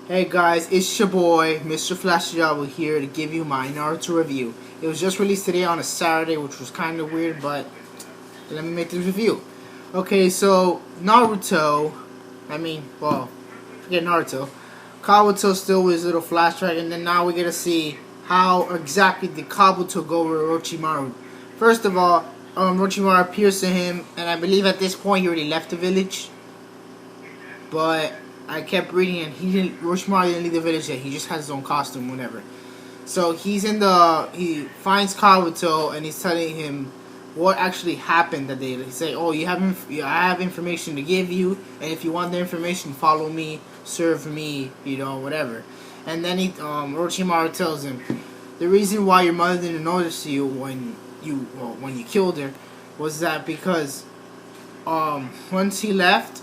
Hey guys, it's your boy, Mr. Flash Jabba here to give you my Naruto review. It was just released today on a Saturday, which was kind of weird, but let me make this review. Okay, so Naruto, forget Naruto. Kabuto still with his little flashback, and then now we get to see how exactly did Kabuto go with Orochimaru. First of all, Orochimaru appears to him, and I believe at this point he already left the village, but I kept reading and Orochimaru didn't leave the village yet. He just has his own costume, whatever. So he finds Kabuto and he's telling him what actually happened that day. He's like, oh, I have information to give you, and if you want the information, follow me, serve me, whatever. And then Orochimaru tells him, the reason why your mother didn't notice you when you killed her was that because once he left,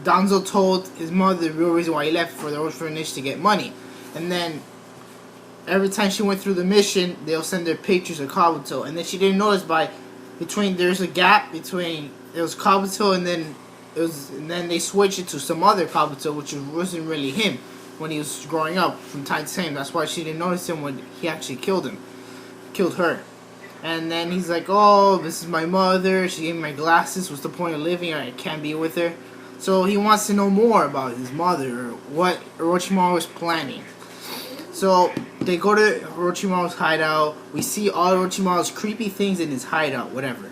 Danzo told his mother the real reason why he left, for the orphanage to get money. And then every time she went through the mission, they'll send her pictures of Kabuto. And then she didn't notice there's a gap between it was Kabuto and then they switched it to some other Kabuto, which wasn't really him when he was growing up from time to time. That's why she didn't notice him when he actually killed her. And then he's like, oh, this is my mother, she gave me my glasses, what's the point of living? I can't be with her. So he wants to know more about his mother, or what Orochimaru was planning. So they go to Orochimaru's hideout. We see all Orochimaru's creepy things in his hideout, whatever.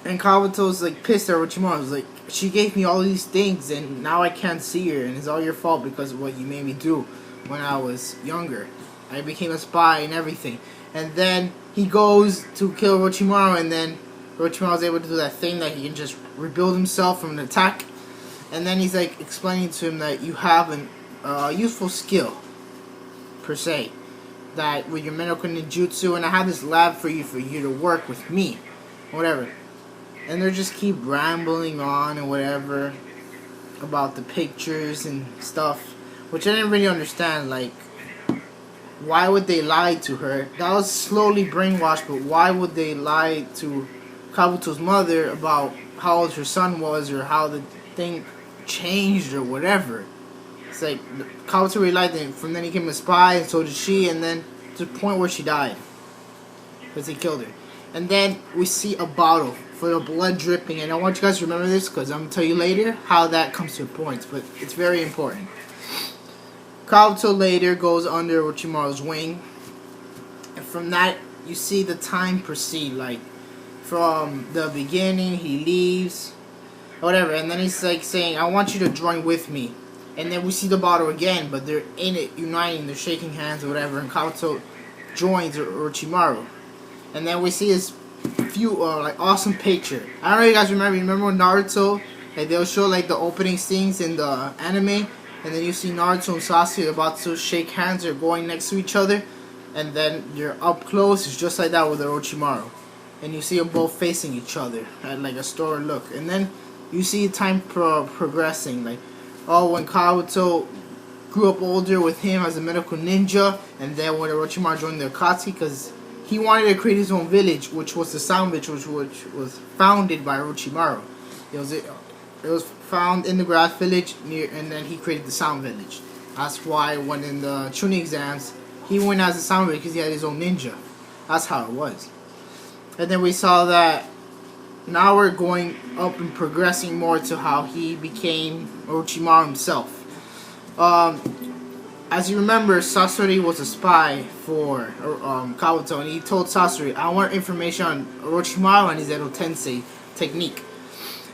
And Kabuto's like pissed at Orochimaru. He's like, she gave me all these things and now I can't see her, and it's all your fault because of what you made me do when I was younger. I became a spy and everything. And then he goes to kill Orochimaru, and then Orochimaru was able to do that thing that he can just rebuild himself from an attack. And then he's like explaining to him that you have a useful skill, per se, that with your medical ninjutsu, and I have this lab for you to work with me, whatever. And they just keep rambling on and whatever about the pictures and stuff, which I didn't really understand. Like, why would they lie to her? That was slowly brainwashed, but why would they lie to Kabuto's mother about how old her son was, or how the thing changed, or whatever? It's like Kabuto really liked him. From then he became a spy, and so did she, and then to the point where she died because he killed her. And then we see a bottle full of blood dripping, and I want you guys to remember this because I'm gonna tell you later how that comes to a point, but it's very important. Kabuto later goes under Orochimaru's wing, and from that you see the time proceed, like from the beginning he leaves, whatever, and then he's like saying, I want you to join with me. And then we see the bottle again, but they're in it, uniting, they're shaking hands or whatever, and Kabuto joins Orochimaru. And then we see this awesome picture. I don't know if you guys remember Naruto, like they'll show like the opening scenes in the anime, and then you see Naruto and Sasuke about to shake hands or going next to each other, and then you're up close, it's just like that with Orochimaru. And you see them both facing each other at like a store look. And then you see time progressing, like, oh, when Kabuto grew up older with him as a medical ninja, and then when Orochimaru joined the Akatsuki, because he wanted to create his own village, which was the Sound Village, which was founded by Orochimaru. It was found in the Grass Village, and then he created the Sound Village. That's why when in the Chunin exams, he went as a Sound Village because he had his own ninja. That's how it was. And then we saw that now we're going up and progressing more to how he became Orochimaru himself. As you remember, Sasori was a spy for Kabuto, and he told Sasori, I want information on Orochimaru and his Edo Tensei technique.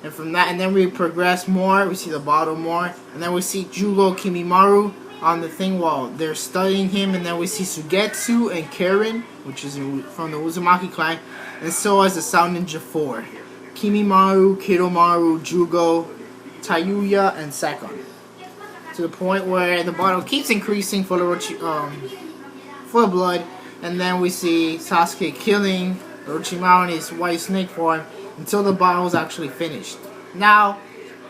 And from that, and then we progress more, we see the bottle more, and then we see Jugo Kimimaru on the thing while they're studying him, and then we see Sugetsu and Karen, which is from the Uzumaki clan, and so as the Sound Ninja 4. Kimimaru, Kidomaru, Jugo, Tayuya, and Secon. To the point where the bottle keeps increasing full of blood, and then we see Sasuke killing Orochimaru in his white snake form until the bottle is actually finished. Now,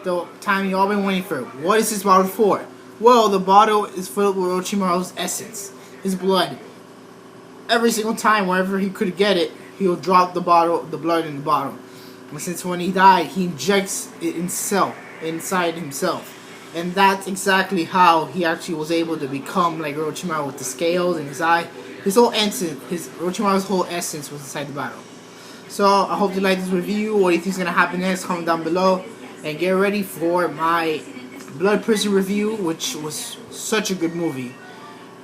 the time you all been waiting for. What is this bottle for? Well, the bottle is filled with Orochimaru's essence, his blood. Every single time, wherever he could get it, he'll drop the blood in the bottle. And since when he died, he injects it inside himself. And that's exactly how he actually was able to become like Orochimaru with the scales in his eye. His whole essence, Orochimaru's whole essence was inside the battle. So I hope you like this review. What do you think is gonna happen next? Comment down below, and get ready for my Blood Prison review, which was such a good movie.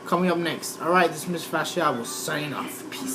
Coming up next. Alright, this is Mr. Fasciabo signing off. Peace.